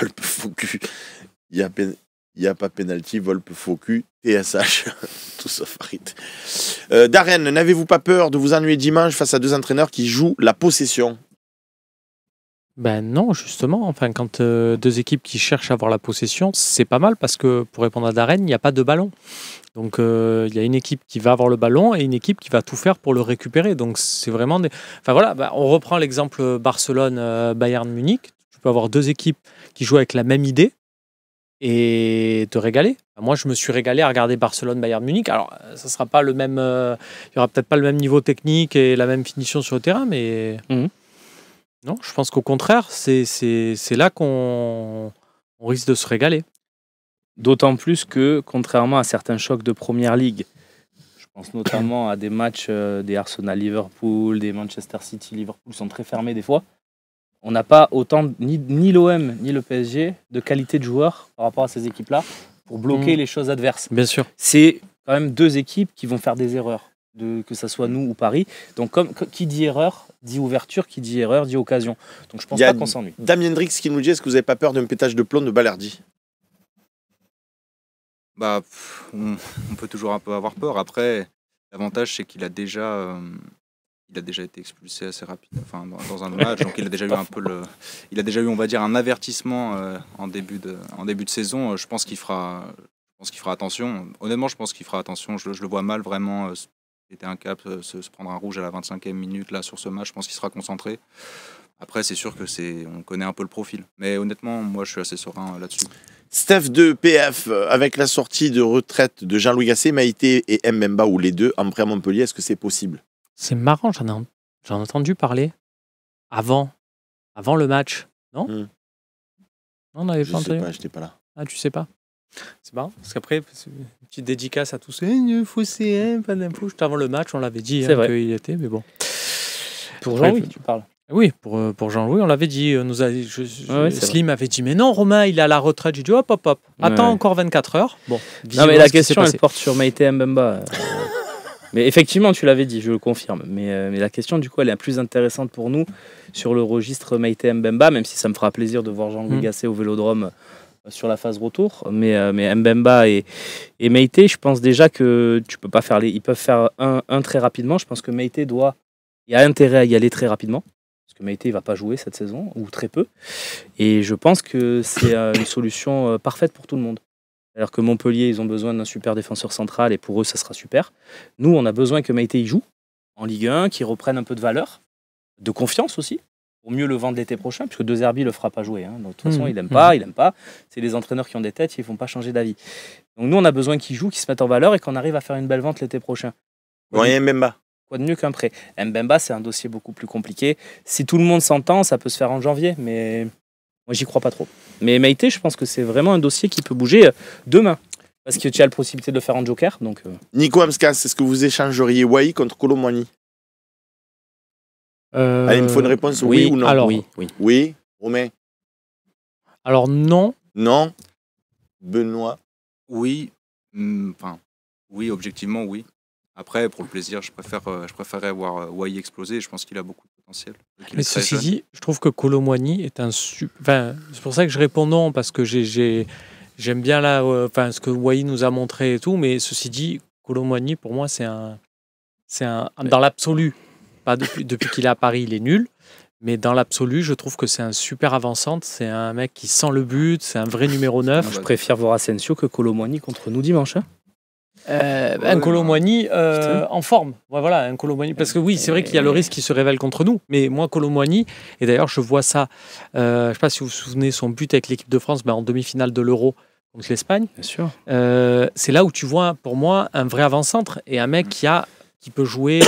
Volpe, faux cul. Il y a pas pénalty, Volpe, faux cul, TSH. Tout sauf Farid. Darren, n'avez-vous pas peur de vous ennuyer dimanche face à deux entraîneurs qui jouent la possession? Ben non, justement. Enfin, quand deux équipes qui cherchent à avoir la possession, c'est pas mal parce que, pour répondre à Darren, il n'y a pas de ballon. Donc, il y a une équipe qui va avoir le ballon et une équipe qui va tout faire pour le récupérer. Donc, c'est vraiment des... Enfin, voilà, on reprend l'exemple Barcelone-Bayern Munich. Tu peux avoir deux équipes qui jouent avec la même idée et te régaler. Moi, je me suis régalé à regarder Barcelone-Bayern Munich. Alors, ça sera pas le même... il y aura peut-être pas le même niveau technique et la même finition sur le terrain, mais... Non, je pense qu'au contraire, c'est là qu'on risque de se régaler. D'autant plus que, contrairement à certains chocs de Première Ligue, je pense notamment à des matchs des Arsenal-Liverpool, des Manchester City-Liverpool, sont très fermés des fois, on n'a pas autant, ni l'OM ni le PSG, de qualité de joueurs par rapport à ces équipes-là pour bloquer les choses adverses. Bien sûr. C'est quand même deux équipes qui vont faire des erreurs, que ce soit nous ou Paris. Donc, qui dit erreur dit ouverture, qui dit erreur dit occasion. Donc je pense pas qu'on s'ennuie. Damien Drix qui nous dit, est-ce que vous n'avez pas peur d'un pétage de plomb de Balerdi? Bah, on peut toujours un peu avoir peur. Après, l'avantage c'est qu'il a déjà été expulsé assez rapidement, enfin dans un match, donc il a déjà eu un peu on va dire un avertissement en début de saison. Je pense qu'il fera attention. Honnêtement, je pense qu'il fera attention. Je le vois mal vraiment. C'était un cap, se prendre un rouge à la 25e minute là sur ce match. Je pense qu'il sera concentré. Après, c'est sûr que on connaît un peu le profil. Mais honnêtement, moi, je suis assez serein là-dessus. Steph de PF, avec la sortie de retraite de Jean-Louis Gasset, Maïté et Mbemba, ou les deux, en prêt à Montpellier, est-ce que c'est possible? C'est marrant, j'en ai entendu parler avant le match, non? Non, on n'avait pas entendu. Je sais pas, j'étais pas là. Ah, tu sais pas? C'est marrant, parce qu'après, une petite dédicace à tous. Il faut pas d'infos. Juste avant le match, on l'avait dit qu'il était, mais bon. Pour Jean-Louis, tu parles? Oui, pour Jean-Louis, on l'avait dit. Slim avait dit, mais non, Romain, il est à la retraite. J'ai dit, hop. Attends encore 24 heures. Bon, non, mais la question, elle porte sur Maïté Mbemba. Mais effectivement, tu l'avais dit, je le confirme. Mais la question, du coup, elle est plus intéressante pour nous sur le registre Maïté Mbemba, même si ça me fera plaisir de voir Jean-Louis Gasset au Vélodrome sur la phase retour. Mais Mbemba et Maïté, je pense déjà que tu peux pas faire ils peuvent faire un très rapidement. Je pense que Maïté il a intérêt à y aller très rapidement. Parce que Maïté ne va pas jouer cette saison, ou très peu. Et je pense que c'est une solution parfaite pour tout le monde. Alors que Montpellier, ils ont besoin d'un super défenseur central, et pour eux, ça sera super. Nous, on a besoin que Maïté y joue en Ligue 1, qu'il reprenne un peu de valeur, de confiance aussi, pour mieux le vendre l'été prochain, puisque De Zerbi ne le fera pas jouer. Donc, de toute façon, il n'aime pas. C'est les entraîneurs qui ont des têtes, ils ne vont pas changer d'avis. Donc nous, on a besoin qu'il joue, qu'il se mette en valeur, et qu'on arrive à faire une belle vente l'été prochain. Bon, et Mbemba. Quoi de mieux qu'un prêt? Mbemba, c'est un dossier beaucoup plus compliqué. Si tout le monde s'entend, ça peut se faire en janvier, mais moi, j'y crois pas trop. Mais Maïté, je pense que c'est vraiment un dossier qui peut bouger demain. Parce que tu as la possibilité de le faire en joker. Donc, Nico Amskas, est-ce que vous échangeriez Wai contre Kolo Muani? Allez, il me faut une réponse oui ou non. Alors, oui. Romain? Alors, non. Non. Benoît? Oui. Oui, objectivement, oui. Après, pour le plaisir, je préférerais voir Wai exploser. Je pense qu'il a beaucoup de potentiel. Mais ceci dit, je trouve que Kolo Muani est un super... c'est pour ça que je réponds non, parce que j'aime bien ce que Wai nous a montré et tout, mais ceci dit, Kolo Muani, pour moi, c'est un dans l'absolu, pas depuis qu'il est à Paris, il est nul, mais dans l'absolu, je trouve que c'est un super avançante, c'est un mec qui sent le but, c'est un vrai numéro 9. Je préfère voir Asensio que Kolo Muani contre nous dimanche. Un Kolo Muani en forme. Voilà, un Kolo Muani. Parce que oui, c'est vrai qu'il y a le risque qu'il se révèle contre nous. Mais moi, Kolo Muani, et d'ailleurs, je vois ça, je ne sais pas si vous vous souvenez, son but avec l'équipe de France en demi-finale de l'Euro contre l'Espagne. Bien sûr. C'est là où tu vois, pour moi, un vrai avant-centre et un mec qui peut jouer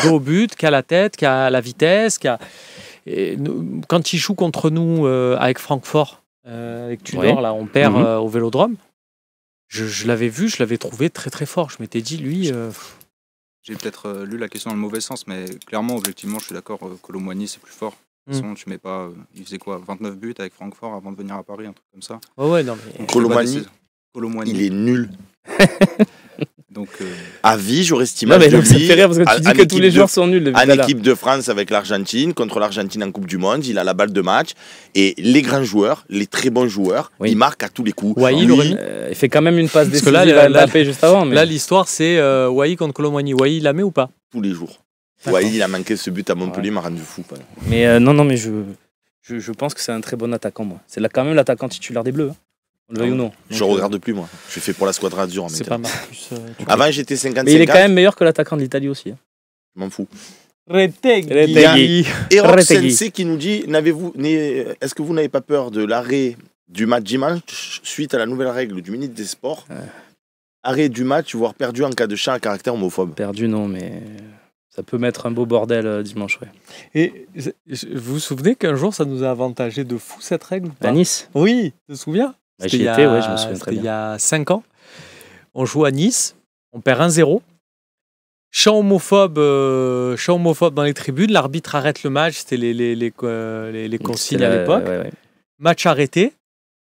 dos au but, qui a la tête, qui a la vitesse. Quand il joue contre nous avec Francfort, avec Tudor, là, on perd au Vélodrome. Je l'avais vu, je l'avais trouvé très très fort. Je m'étais dit, lui... J'ai peut-être lu la question dans le mauvais sens, mais clairement, objectivement, je suis d'accord, Kolo Muani, c'est plus fort. De toute façon, tu mets pas... il faisait quoi, 29 buts avec Francfort avant de venir à Paris, un truc comme ça. Ouais, non mais... Kolo Muani, il est nul. Donc, À vie, j'aurais cette Non, image mais de donc, ça me lui. fait rire parce que tu dis que tous les joueurs sont nuls depuis En tout à l'heure. équipe de France avec l'Argentine, contre l'Argentine en Coupe du Monde, il a la balle de match. Et les grands joueurs, les très bons joueurs, Oui. ils marquent à tous les coups. Wai, il Lui, aurait mis. Il fait quand même une passe Parce que décisive là, à Mbappé juste avant. Mais... Là, l'histoire, c'est Wai contre Colomboigny. Wai, il la met ou pas? tous les jours. D'accord. Wai, il a manqué ce but à Montpellier, m'a rendu fou. Mais non, mais je pense que c'est un très bon attaquant, moi. C'est quand même l'attaquant titulaire des Bleus. Hein. On le veuille ou non. Je Donc, regarde plus, moi. Je fais pour la Squadra Azzurra C'est maintenant. pas Marcus. Avant, j'étais 50-50. Mais il est quand même meilleur que l'attaquant de l'Italie aussi. Hein. Je m'en fous. Retegui. Eric Retegui. Sensei qui nous dit est-ce que vous n'avez pas peur de l'arrêt du match dimanche suite à la nouvelle règle du ministre des Sports Arrêt du match, voire perdu en cas de chant à caractère homophobe. Perdu, non, mais ça peut mettre un beau bordel dimanche. Ouais. Et vous vous souvenez qu'un jour, ça nous a avantagé de fou cette règle ou pas? À Nice. Oui, tu te souviens? Bah, C'était j'y il y a- étais, ouais, je me souviens très c'était il y bien. a 5 ans. On joue à Nice, on perd 1-0. Chant homophobe dans les tribunes. L'arbitre arrête le match. C'était les consignes à l'époque. Ouais. Match arrêté.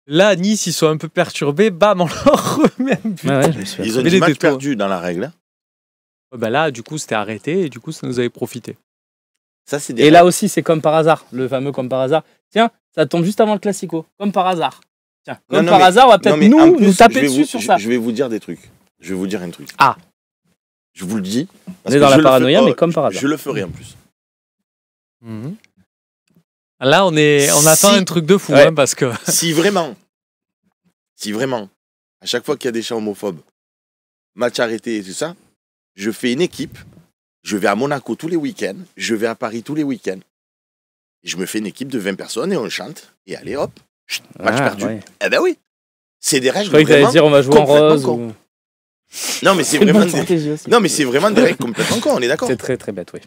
Là, à Nice, ils sont un peu perturbés. Bam, on leur remet un but. Ouais, je me souviens. Ils ont Mais du les match détours. perdu dans la règle. Bah là, du coup, c'était arrêté et du coup, ça nous avait profité. Ça, c'est des Et là aussi, c'est comme par hasard. Le fameux comme par hasard. Tiens, ça tombe juste avant le Classico. Comme par hasard. Tiens, comme Non, par mais- hasard, on va Non, peut-être mais en plus, nous taper je vais dessus vous- sur je- ça. Je vais vous dire des trucs. Je vais vous dire un truc. Ah. Je vous le dis. On est dans la paranoïa, mais comme par hasard. Je le ferai en plus. Mhm. Là, on attend Si- un truc de fou, Ouais. hein, parce que Si vraiment, à chaque fois qu'il y a des chants homophobes, match arrêté et tout ça, je fais une équipe, je vais à Monaco tous les week-ends, je vais à Paris tous les week-ends. Et je me fais une équipe de 20 personnes et on chante. Et allez hop, match perdu. Ouais. Eh ben oui, c'est des Je règles croyais que t'allais vraiment... dire on va jouer en complètement rose. con. Ou... Non mais c'est une vraiment bonne des... stratégie aussi. Non mais c'est vraiment des règles complètement con, on est d'accord. C'est très très bête, oui.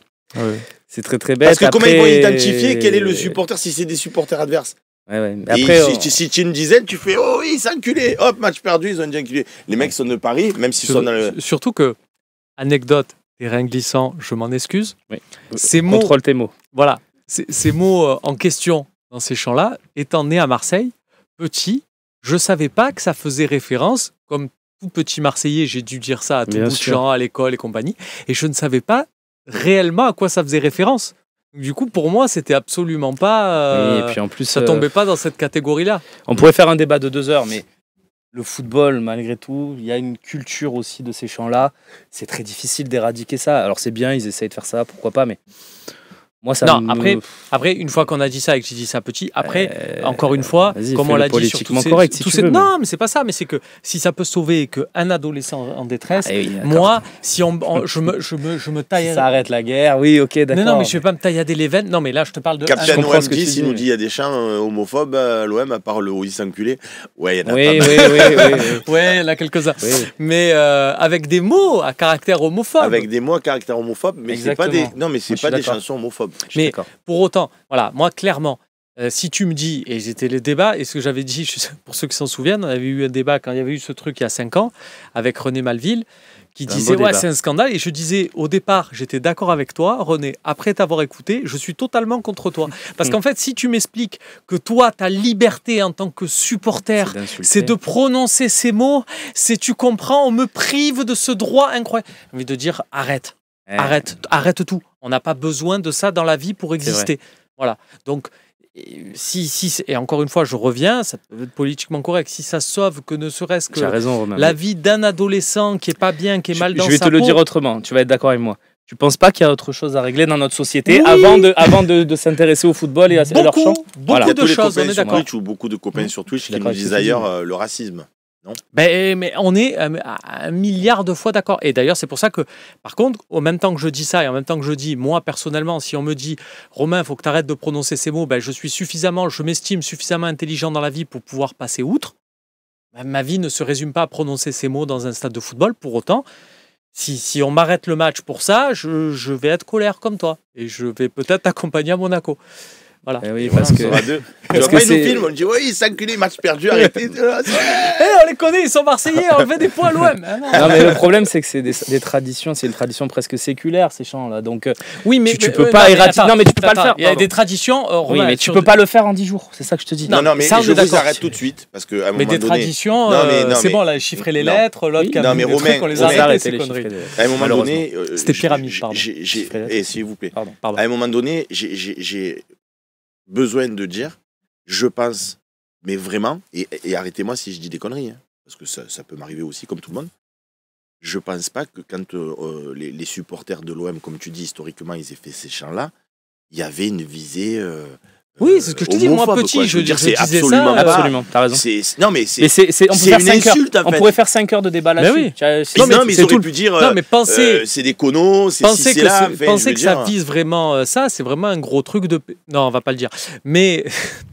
C'est très très bête. Parce que comment ils vont Après- identifier quel est le supporter si c'est des supporters adverses? Ouais. Mais Et après, si tu une dizaine, tu fais oh oui, c'est enculé. Hop, match perdu, ils ont dit enculé. Les mecs sont de Paris, même s'ils sont dans le. Surtout que, anecdote, terrain glissant, je m'en excuse. Oui. Ces mots, contrôle tes mots. voilà, ces mots en question dans ces champs-là, étant né à Marseille, petit, je savais pas que ça faisait référence, comme tout petit Marseillais, j'ai dû dire ça à tout Bien bout de sûr. champ, à l'école et compagnie, et je ne savais pas réellement à quoi ça faisait référence. Du coup, pour moi, c'était absolument pas. Et puis en plus, ça tombait pas dans cette catégorie-là. on pourrait faire un débat de 2 heures, mais le football, malgré tout, il y a une culture aussi de ces champs-là. C'est très difficile d'éradiquer ça. Alors c'est bien, ils essayent de faire ça, pourquoi pas, mais moi ça Non, me... Après, une fois qu'on a dit ça et que j'ai dit ça petit, après, encore une fois, vas-y, comme on fais-le l'a dit sur politiquement tous ces, correct, si tous tu ces- veux, mais- Non, mais c'est pas ça, mais c'est que si ça peut sauver qu'un adolescent en détresse, Ah oui, d'accord. moi, si je me taille. Ça arrête la guerre, oui, ok, d'accord. Non, mais je vais pas me taillader les veines. Non, mais là, je te parle de. Captain comprends ce que OM10, tu dis, il nous mais- dit il y a des chants homophobes à l'OM, à part le oui s'enculer. Ouais, il y en a Oui, pas oui, mal. oui. Ouais, il y en a quelques-uns. Oui. Mais avec des mots à caractère homophobe. Avec des mots à caractère homophobe, mais c'est pas des. Exactement. Non, mais c'est Moi, je pas suis des d'accord. chansons homophobes. Je suis Mais- d'accord. Pour autant, voilà, moi clairement, si tu me dis, et c'était les débats, et ce que j'avais dit, pour ceux qui s'en souviennent, on avait eu un débat quand il y avait eu ce truc il y a 5 ans, avec René Malville, qui C'est un disait, beau ouais, débat. c'est un scandale, et je disais, au départ, j'étais d'accord avec toi, René, après t'avoir écouté, je suis totalement contre toi. Parce qu'en fait, si tu m'expliques que toi, ta liberté en tant que supporter, d'insulter. c'est de prononcer ces mots, c'est, tu comprends, on me prive de ce droit incroyable. J'ai envie de dire, arrête. Ouais. Arrête tout. On n'a pas besoin de ça dans la vie pour vrai. exister. Voilà. Donc, et encore une fois, je reviens, ça peut être politiquement correct. Si ça sauve que ne serait-ce Tu as que raison, Romain. la vie d'un adolescent qui est pas bien, qui est mal dans Je vais sa te le peau, dire autrement, tu vas être d'accord avec moi. Tu penses pas qu'il y a autre chose à régler dans notre société Oui. avant de s'intéresser au football et à leur champ beaucoup Voilà. de Tous les choses, on copains est sur d'accord. Twitch ou beaucoup de copains sur Twitch qui d'accord nous avec ce disent que tu dis, d'ailleurs le racisme. Mais on est à 1 milliard de fois d'accord. Et d'ailleurs, c'est pour ça que, par contre, au même temps que je dis ça et en même temps que je dis, moi, personnellement, si on me dit, Romain, il faut que tu arrêtes de prononcer ces mots, je m'estime suffisamment intelligent dans la vie pour pouvoir passer outre. Ma vie ne se résume pas à prononcer ces mots dans un stade de football. Pour autant, si on m'arrête le match pour ça, je vais être colère comme toi. Et je vais peut-être t'accompagner à Monaco. Voilà. Oui, Voilà, parce on que sera deux. Tu parce vois que pas, ils nous c'est- filment, on dit oui, ils s'enculent, match perdu, arrêtez. On les connaît, ils sont Marseillais, on fait des points à l'OM. non, mais le problème, c'est que c'est des traditions, c'est une tradition presque séculaire, ces chants-là. Donc, Oui, mais tu peux pas éradiquer. Non, mais tu peux pas le faire. Il y a pardon. des traditions. Oui, Romain, mais tu sur peux des- pas le faire en 10 jours. C'est ça que je te dis. Non, mais ça, on je est vous d'accord. arrête tout de suite parce qu'à un Mais moment des donné. traditions, Non, mais- c'est bon, là, chiffrer les non. lettres, l'autre Oui. qui a Non, mis mais des Romain, trucs, on les Romain, arrête, arrêtez ces les conneries. chiffres. À un moment Malheureusement. donné. C'était pyramide, pardon. S'il vous plaît. Pardon. À un moment donné, j'ai besoin de dire, je pense, mais vraiment, et arrêtez-moi si je dis des conneries, hein, parce que ça peut m'arriver aussi comme tout le monde. Je pense pas que quand les supporters de l'OM, comme tu dis, historiquement, ils aient fait ces chants-là, il y avait une visée. Oui, c'est ce que je te dis, moi homophobe, petit, quoi. je veux dire, disais c'est ça, absolument pas. Absolument, t'as raison. Non, mais c'est Mais on peut c'est faire une 5 heures. insulte, en On fait. pourrait faire 5 heures de débat là-dessus. oui. Tu vois, Non, mais c'est ils auraient tout. pu dire. Non, mais pensez. C'est des conos, c'est Pensez ci, que, c'est là. enfin, pensez je veux que ça dire. vise vraiment ça, c'est vraiment un gros truc de. Non, on va pas le dire. Mais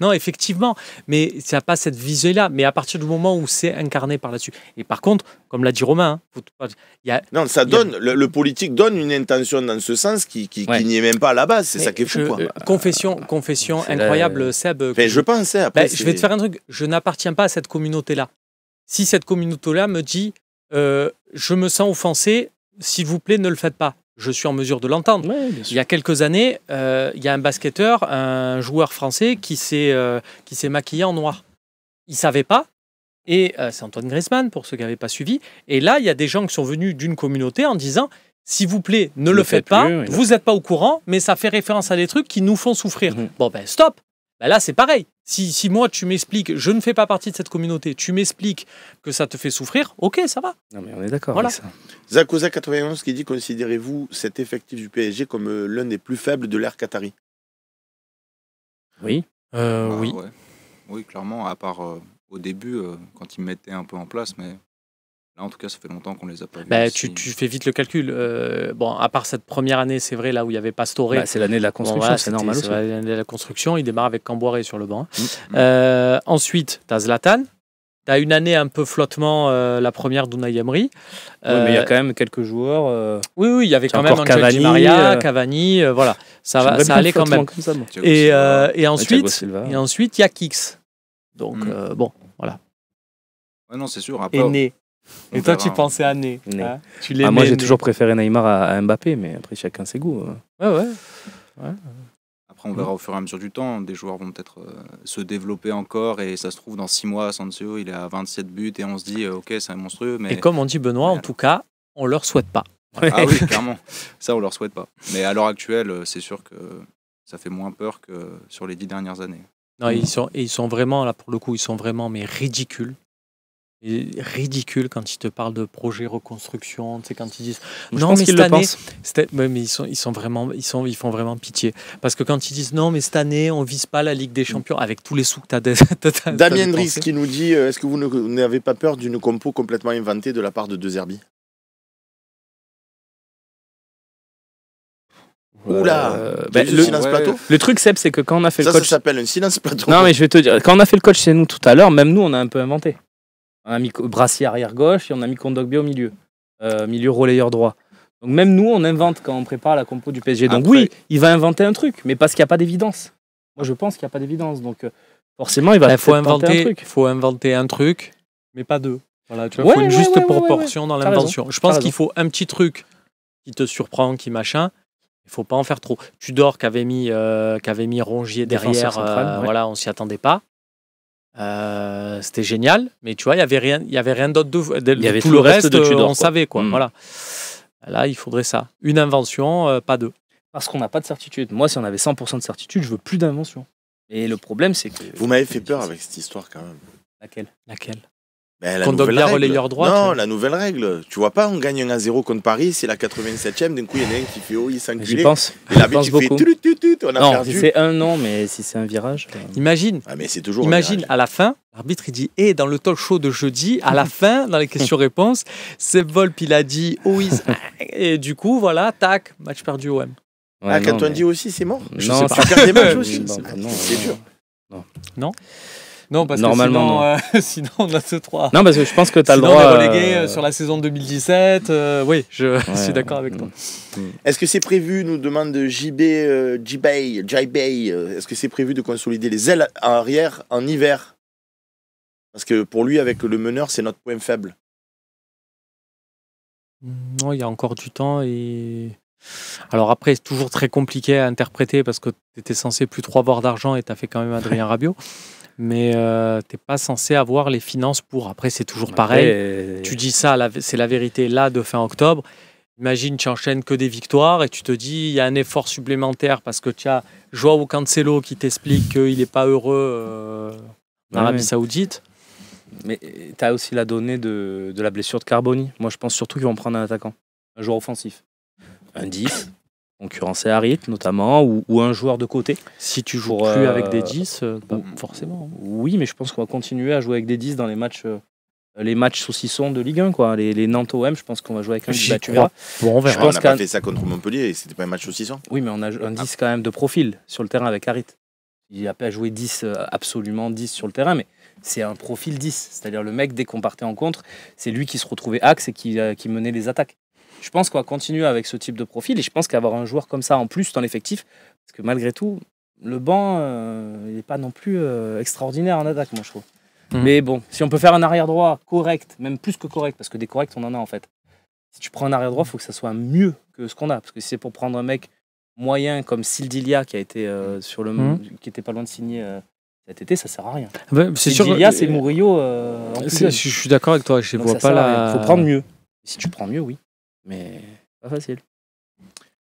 non, effectivement, mais ça n'a pas cette visée-là. Mais à partir du moment où c'est incarné par là-dessus. Et par contre, comme l'a dit Romain, hein, il y a. Non, ça donne. Le politique donne une intention dans ce sens qui Ouais. n'y est même pas à la base. C'est ça qui est fou, quoi. Confession c'est incroyable, Seb. Enfin, je pensais après. Je vais te faire un truc. Je n'appartiens pas à cette communauté-là. Si cette communauté-là me dit, je me sens offensé, s'il vous plaît, ne le faites pas. Je suis en mesure de l'entendre. Ouais, bien Il sûr. y a quelques années, il y a un basketteur, un joueur français qui s'est maquillé en noir. Il savait pas. Et c'est Antoine Griezmann, pour ceux qui n'avaient pas suivi. Et là, il y a des gens qui sont venus d'une communauté en disant, s'il vous plaît, ne le faites pas. plus, oui. Vous n'êtes pas au courant, mais ça fait référence à des trucs qui nous font souffrir. Mhm. Bon, ben stop. Ben là, c'est pareil. Si moi, tu m'expliques, je ne fais pas partie de cette communauté, tu m'expliques que ça te fait souffrir, ok, ça va. Non, mais on est d'accord Voilà. avec ça. Zakoza 91 qui dit considérez-vous cet effectif du PSG comme l'un des plus faibles de l'ère qatari? Oui. Bah, Oui. ouais. Oui, clairement, à part au début, quand ils mettaient un peu en place, mais là, en tout cas, ça fait longtemps qu'on les a pas vus. Ben, ici. tu fais vite le calcul. Bon, à part cette première année, c'est vrai, là où il y avait Pastore. Bah, c'est l'année de la Bon, construction, voilà, c'est normal c'était- aussi. c'est l'année de la construction, il démarre avec Camboiré sur le banc. Mm. Ensuite, tu as Zlatan. Tu as une année un peu flottement, la première d'Unai Emery. Oui, mais il y a quand même quelques joueurs. Oui, il y avait Tu as quand même encore Angel Di Cavani, Maria, Cavani, voilà. J'aimerais Ça bien allait un quand même. flottement comme ça, moi. Thiago Et, Silva. et Thiago ensuite, Silva. il y a Kix. Donc, Mm. bon, voilà. Ouais, non, c'est sûr. Après, Et né. on Et toi, verra. tu pensais à né. Né. Hein, tu Ah, l'aimais, moi, j'ai né. toujours préféré Neymar à Mbappé, mais après, chacun ses goûts. Ouais. Après, on verra au fur et à mesure du temps. Des joueurs vont peut-être se développer encore. Et ça se trouve, dans 6 mois, Asensio, il est à 27 buts. Et on se dit, ok, c'est monstrueux. Mais... Et comme on dit Benoît, en Ouais. tout cas, on leur souhaite pas. Ah oui, clairement. Ça, on leur souhaite pas. Mais à l'heure actuelle, c'est sûr que ça fait moins peur que sur les 10 dernières années. Non, ils sont vraiment, là, pour le coup, ils sont vraiment, mais ridicules. Et ridicules quand ils te parlent de projet reconstruction, tu sais, quand ils disent Je non, pense mais qu'ils cette le année, pensent. mais ils font vraiment pitié. Parce que quand ils disent non, mais cette année, on vise pas la Ligue des Champions, avec tous les sous que tu as Damien Driss qui nous dit est-ce que vous n'avez pas peur d'une compo complètement inventée de la part de De Zerbi? Oula Ben, le le, silence ouais. plateau. le truc, Seb, c'est que quand on a fait Ça le coach. s'appelle un silence plateau. Non, mais je vais te dire, quand on a fait le coach chez nous tout à l'heure, même nous, on a un peu inventé. On a mis Brassier arrière gauche et on a mis Kondogbia au milieu. Milieu relayeur droit. Donc même nous, on invente quand on prépare la compo du PSG. Donc Après- oui, il va inventer un truc, mais parce qu'il n'y a pas d'évidence. Moi, je pense qu'il n'y a pas d'évidence. Donc forcément, il va Il faut peut-être tenter un truc. inventer un truc, mais pas deux. Voilà, tu vois, Ouais, faut une ouais, juste ouais, proportion dans T'as l'invention. Je T'as pense raison. qu'il faut un petit truc qui te surprend, qui machin. Il faut pas en faire trop. Tudor qui avait mis Rongier Défenseur derrière, central, ouais. voilà, on s'y attendait pas. C'était génial, mais tu vois, il y avait rien d'autre. Il y avait tout le reste de Tudor, on quoi. savait quoi. Mm. Voilà. Là, il faudrait ça. Une invention, pas deux. Parce qu'on n'a pas de certitude. Moi, si on avait 100% de certitude, je veux plus d'invention. Et le problème, c'est que. Vous m'avez fait peur avec cette histoire quand même. Laquelle Ben, la Kondogbia, nouvelle règle. relayeur droit, Non, tu- la nouvelle règle. Tu vois pas, on gagne 1-0 contre Paris, c'est la 87e, d'un coup il y en a un qui fait oh, il J'y s'enculé. pense. Et J'y l'arbitre pense il fait beaucoup. tut, on a Non, perdu. si c'est un non, mais si c'est un virage. Imagine. Ah, mais c'est toujours un Imagine, virage. à la fin, l'arbitre il dit dans le talk show de jeudi, à la fin, dans les questions-réponses, Seb Volp il a dit oui. Et du coup, voilà, tac, match perdu OM. Ah, quand on dit aussi c'est mort Non, Tu perds des matchs aussi Non, non, C'est non, dur. non. Non. Non, parce Normalement, que sinon on a ce 3. Non, parce que je pense que tu as le Sinon, droit. on est relégué sur la saison 2017. Oui, je suis d'accord avec toi. Est-ce que c'est prévu, nous demande J-Bay, est-ce que c'est prévu de consolider les ailes arrière en hiver? Parce que pour lui, avec le meneur, c'est notre point faible. Non, il y a encore du temps. Alors après, c'est toujours très compliqué à interpréter parce que tu étais censé plus trop avoir d'argent et tu as fait quand même Adrien Rabiot. Mais tu n'es pas censé avoir les finances pour. Après, c'est toujours pareil. Tu dis ça, c'est la vérité là de fin octobre. Imagine, tu enchaînes que des victoires et tu te dis il y a un effort supplémentaire parce que tu as Joao Cancelo qui t'explique qu'il n'est pas heureux en Arabie Saoudite. Mais tu as aussi la donnée de la blessure de Carboni. Moi, je pense surtout qu'ils vont prendre un attaquant, un joueur offensif. Un 10, concurrencé à Harit notamment, ou un joueur de côté. Si tu joues plus avec des 10, forcément. Oui, mais je pense qu'on va continuer à jouer avec des 10 dans les matchs saucissons de Ligue 1. Quoi. Les Nantes OM, je pense qu'on va jouer avec un 10. Tu verras. Bon, on verra. On n'a pas fait ça contre Montpellier, c'était pas un match saucisson. Oui, mais on a un 10 quand même de profil sur le terrain avec Harit. Il n'a pas joué 10, absolument 10 sur le terrain, mais c'est un profil 10. C'est-à-dire le mec, dès qu'on partait en contre, c'est lui qui se retrouvait axe et qui menait les attaques. Je pense qu'on va continuer avec ce type de profil et je pense qu'avoir un joueur comme ça en plus dans l'effectif, parce que malgré tout, le banc n'est pas non plus extraordinaire en attaque, moi je trouve. Mais bon, si on peut faire un arrière droit correct, même plus que correct, parce que des corrects on en a en fait. Si tu prends un arrière droit, il faut que ça soit mieux que ce qu'on a, parce que si c'est pour prendre un mec moyen comme Sildilia qui a été qui était pas loin de signer cet été, ça sert à rien. Sildilia, c'est Murillo. Je suis d'accord avec toi, je ne vois pas la. Il faut prendre mieux. Si tu prends mieux, oui. Mais pas facile.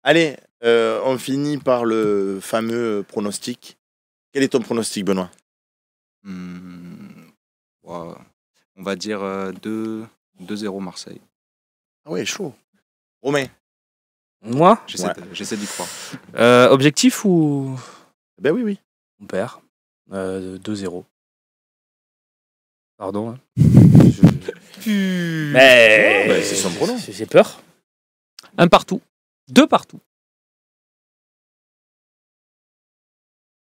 Allez, on finit par le fameux pronostic. Quel est ton pronostic, Benoît? On va dire 2-0 Marseille. Ah ouais, chaud. Romain? Moi? J'essaie d'y croire. Objectif ou... Ben oui. On perd. 2-0. Pardon. Mais c'est son pronom. J'ai peur. 1 partout. 2 partout.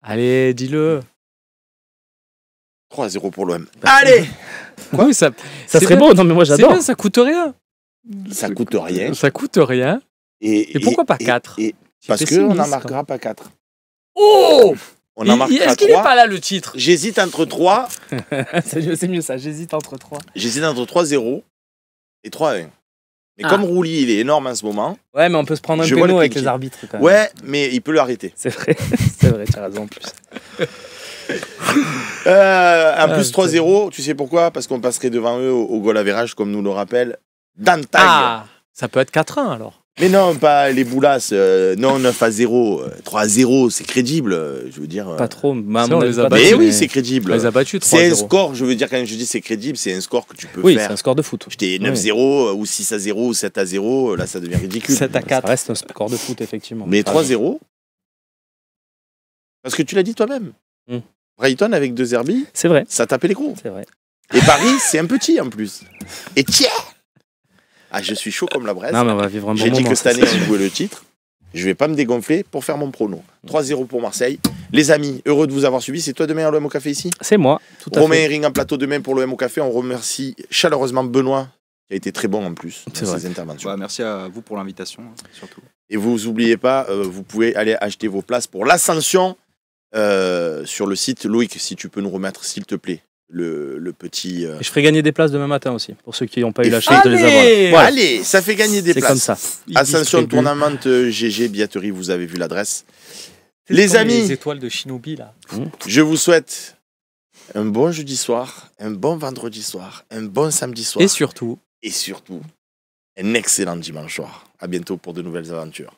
Allez, dis-le. 3-0 pour l'OM. Allez. Quoi? Oui, ça serait beau. Non, mais moi j'adore. C'est bien, ça coûte rien. Ça coûte rien. Ça coûte rien. Et pourquoi pas 4? Parce qu'on n'en marquera pas 4. Oh! On en marquera 3. Est-ce qu'il n'est pas là le titre? J'hésite entre 3. C'est mieux ça, j'hésite entre 3. J'hésite entre 3-0 et 3-1. Mais comme Rouli, il est énorme en ce moment. Ouais, mais on peut se prendre un péno avec les arbitres quand même. Ouais, mais il peut l'arrêter. C'est vrai, tu as raison en plus. En plus 3-0, tu sais pourquoi? Parce qu'on passerait devant eux au goal average, comme nous le rappelle Dantag. Ah, ça peut être 4-1 alors. Mais non, pas les boulasses. Non, 9-0. 3-0, c'est crédible. Je veux dire. Pas trop. Mais oui, c'est crédible. On les a battus 3-0. C'est un score, je veux dire, quand je dis c'est crédible, c'est un score que tu peux faire. Oui, c'est un score de foot. J'étais 9-0 ou 6-0 ou 7-0, là ça devient ridicule. 7-4. Ça reste un score de foot, effectivement. Mais 3-0, parce que tu l'as dit toi-même. Brighton avec 2 Zerbi, c'est vrai. Ça tapait les crocs. C'est vrai. Et Paris, c'est un petit en plus. Et tiens! Ah, je suis chaud comme la braise. Non, mais on va vivre un bon moment. J'ai dit que cette année, on jouait le titre. Je vais pas me dégonfler pour faire mon prono. 3-0 pour Marseille. Les amis, heureux de vous avoir suivi. C'est toi demain à l'OM au Café ici? C'est moi, tout à fait. Romain et Ring en plateau demain pour l'OM au Café. On remercie chaleureusement Benoît, qui a été très bon en plus dans ses interventions. Merci à vous pour l'invitation, surtout. Et vous n'oubliez pas, vous pouvez aller acheter vos places pour l'Ascension sur le site. Loïc, si tu peux nous remettre, s'il te plaît, le petit... Et je ferai gagner des places demain matin aussi, pour ceux qui n'ont pas eu la chance de les avoir. Voilà. Allez, ça fait gagner des places. C'est comme ça. Ascension Tournament GG Billetterie, vous avez vu l'adresse. Les amis, les étoiles de Shinobi là. Je vous souhaite un bon jeudi soir, un bon vendredi soir, un bon samedi soir. Et surtout, un excellent dimanche soir. À bientôt pour de nouvelles aventures.